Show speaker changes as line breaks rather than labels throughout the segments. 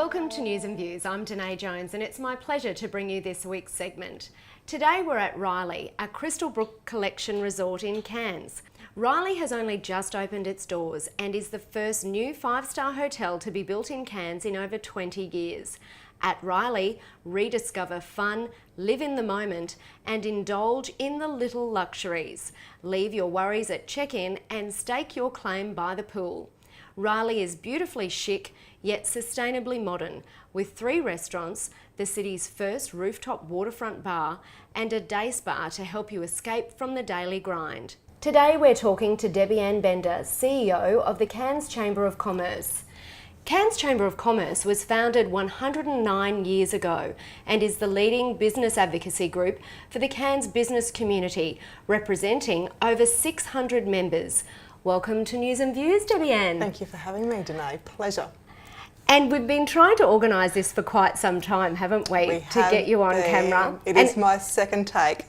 Welcome to News and Views. I'm Danae Jones and it's my pleasure to bring you this week's segment. Today we're at Riley, a Crystal Brook Collection resort in Cairns. Riley has only just opened its doors and is the first new 5-star hotel to be built in Cairns in over 20 years. At Riley, rediscover fun, live in the moment and indulge in the little luxuries. Leave your worries at check-in and stake your claim by the pool. Riley is beautifully chic yet sustainably modern, with 3 restaurants, the city's first rooftop waterfront bar and a day spa to help you escape from the daily grind. Today we're talking to Debbie Ann Bender, CEO of the Cairns Chamber of Commerce. Cairns Chamber of Commerce was founded 109 years ago and is the leading business advocacy group for the Cairns business community, representing over 600 members. Welcome to News and Views, Debbie Ann.
Thank you for having me, Danae. Pleasure.
And we've been trying to organise this for quite some time, haven't we? To get you on camera.
It is my second take.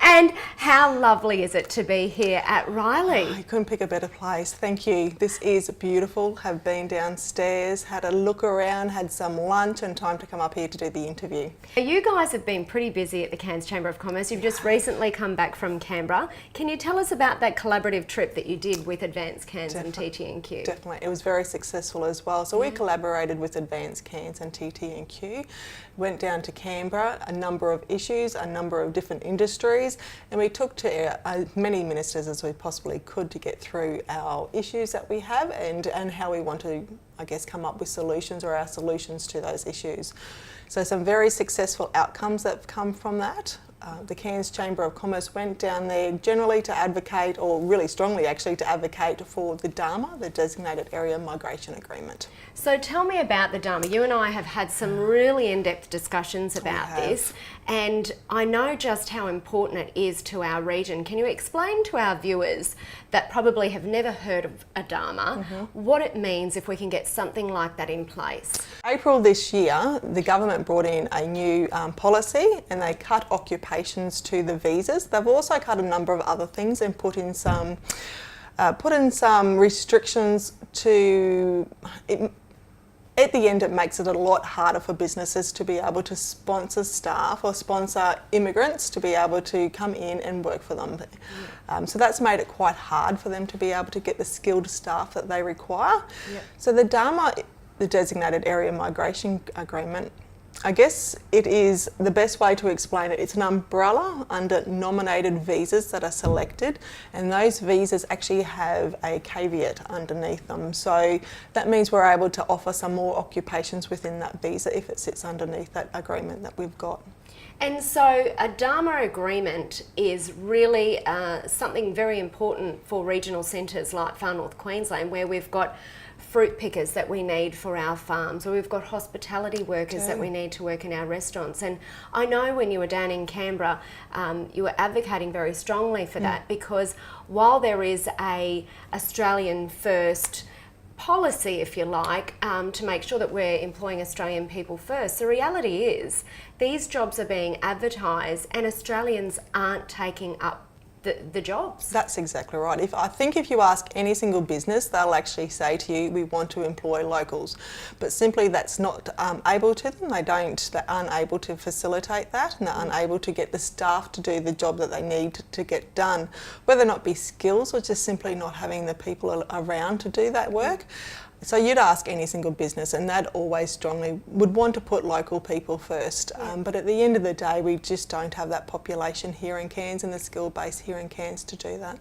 And how lovely is it to be here at Riley?
I couldn't pick a better place. Thank you. This is beautiful. Have been downstairs, had a look around, had some lunch and time to come up here to do the interview.
You guys have been pretty busy at the Cairns Chamber of Commerce. You've just recently come back from Canberra. Can you tell us about that collaborative trip that you did with Advanced Cairns and TT&Q?
Definitely. It was very successful as well. So we collaborated with Advanced Cairns and TT&Q, went down to Canberra, a number of issues, a number of different industries, and we took to as many ministers as we possibly could to get through our issues that we have and how we want to, I guess, come up with solutions or our solutions to those issues. So some very successful outcomes that have come from that. The Cairns Chamber of Commerce went down there generally to advocate, or really strongly actually, to advocate for the DARMA, the Designated Area Migration Agreement.
So tell me about the DARMA. You and I have had some really in-depth discussions about this, and I know just how important it is to our region. Can you explain to our viewers that probably have never heard of a DARMA what it means if we can get something like that in place?
April this year, the government brought in a new policy and they cut occupations to the visas. They've also cut a number of other things and put in some restrictions to it. At the end, it makes it a lot harder for businesses to be able to sponsor staff or sponsor immigrants to be able to come in and work for them. So that's made it quite hard for them to be able to get the skilled staff that they require. So the DARMA, the Designated Area Migration Agreement, I guess it is the best way to explain it. It's an umbrella under nominated visas that are selected, and those visas actually have a caveat underneath them. So that means we're able to offer some more occupations within that visa if it sits underneath that agreement that we've got.
And so a DARMA agreement is really something very important for regional centres like Far North Queensland, where we've got fruit pickers that we need for our farms, or we've got hospitality workers that we need to work in our restaurants. And I know when you were down in Canberra, you were advocating very strongly for that, because while there is a Australian first policy, if you like, to make sure that we're employing Australian people first, the reality is these jobs are being advertised and Australians aren't taking up the jobs. That's
exactly right. I think if you ask any single business, they'll actually say to you, we want to employ locals. But simply that's not able to them. They're unable to facilitate that, and they're unable to get the staff to do the job that they need to get done, whether or not be skills or just simply not having the people around to do that work. So you'd ask any single business and they'd always strongly would want to put local people first. But at the end of the day, we just don't have that population here in Cairns and the skill base here in Cairns to do that.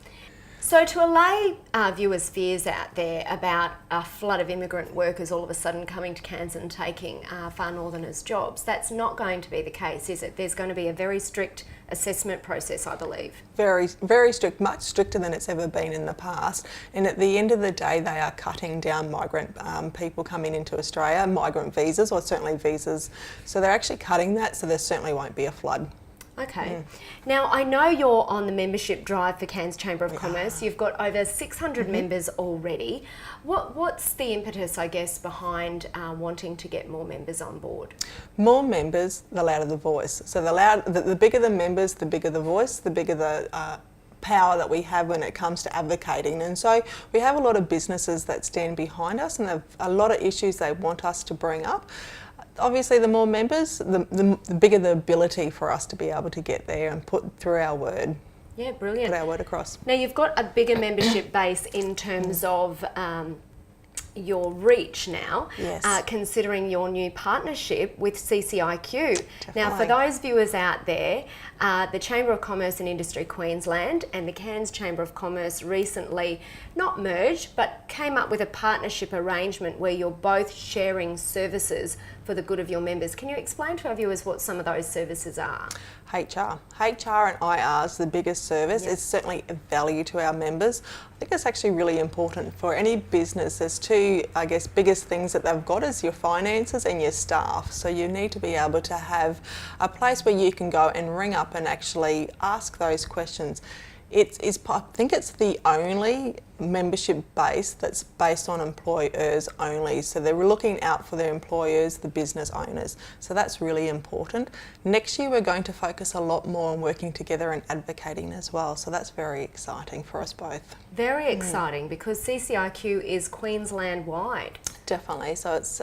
So to allay our viewers' fears out there about a flood of immigrant workers all of a sudden coming to Cairns and taking far northerners' jobs, that's not going to be the case, is it? There's going to be a very strict assessment process, I believe.
Very, very strict, much stricter than it's ever been in the past. And at the end of the day, they are cutting down migrant people coming into Australia, migrant visas, or certainly visas. So they're actually cutting that, so there certainly won't be a flood.
Okay. Now, I know you're on the membership drive for Cairns Chamber of Commerce. You've got over 600 members already. What's the impetus, I guess, behind wanting to get more members on board?
More members, the louder the voice. So the bigger the members, the bigger the voice, the bigger the power that we have when it comes to advocating. And so we have a lot of businesses that stand behind us and have a lot of issues they want us to bring up. Obviously, the more members, the bigger the ability for us to be able to get there and put through our word.
Yeah, brilliant.
Put our word across.
Now, you've got a bigger membership base in terms of your reach now,
Yes.
Considering your new partnership with CCIQ. Now, for
Definitely.
those viewers out there, the Chamber of Commerce and Industry Queensland and the Cairns Chamber of Commerce recently not merged, but came up with a partnership arrangement where you're both sharing services for the good of your members. Can you explain to our viewers what some of those services are?
HR and IR is the biggest service.
Yep.
It's certainly a value to our members. I think it's actually really important for any business. There's two, I guess, biggest things that they've got is your finances and your staff. So you need to be able to have a place where you can go and ring up and actually ask those questions. I think it's the only membership base that's based on employers only. So they're looking out for their employers, the business owners. So that's really important. Next year, we're going to focus a lot more on working together and advocating as well. So that's very exciting for us both.
Very exciting, because CCIQ is Queensland wide.
Definitely. So it's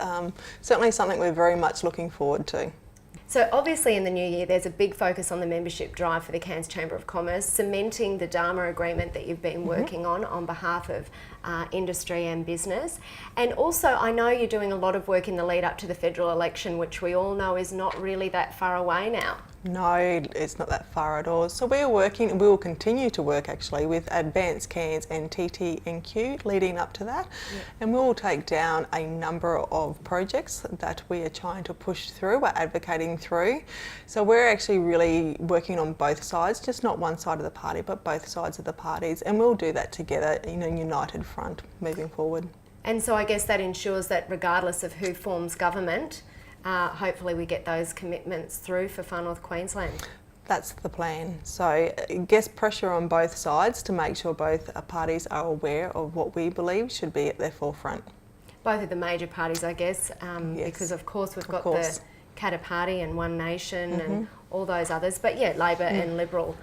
certainly something we're very much looking forward to.
So obviously in the new year, there's a big focus on the membership drive for the Cairns Chamber of Commerce, cementing the DARMA Agreement that you've been working on behalf of industry and business. And also, I know you're doing a lot of work in the lead up to the federal election, which we all know is not really that far away now.
No, it's not that far at all. So we're working, and we will continue to work actually with Advanced Cairns and TTNQ leading up to that.
Yep.
And we will take down a number of projects that we are trying to push through, we're advocating through. So we're actually really working on both sides, just not one side of the party, but both sides of the parties. And we'll do that together in a united front moving forward.
And so I guess that ensures that regardless of who forms government, hopefully we get those commitments through for Far North Queensland.
That's the plan. So it gets pressure on both sides to make sure both parties are aware of what we believe should be at their forefront.
Both of the major parties, I guess,
Yes.
because of course we've got
course.
the Katter Party and One Nation and all those others, but yeah, Labor and Liberal.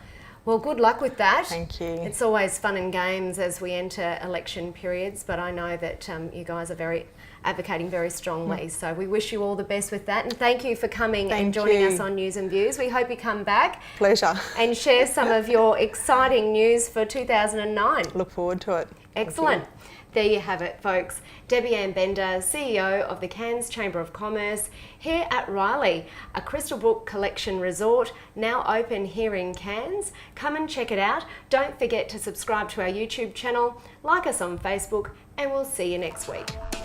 Well, good luck with that.
Thank you.
It's always fun and games as we enter election periods, but I know that you guys are advocating very strongly. So we wish you all the best with that, and thank you for coming and joining us on News and Views. We hope you come back.
Pleasure.
And share some of your exciting news for 2009.
Look forward to it.
Excellent. There you have it, folks. Debbie Ann Bender, CEO of the Cairns Chamber of Commerce, here at Riley, a Crystal Brook Collection resort, now open here in Cairns. Come and check it out. Don't forget to subscribe to our YouTube channel, like us on Facebook, and we'll see you next week.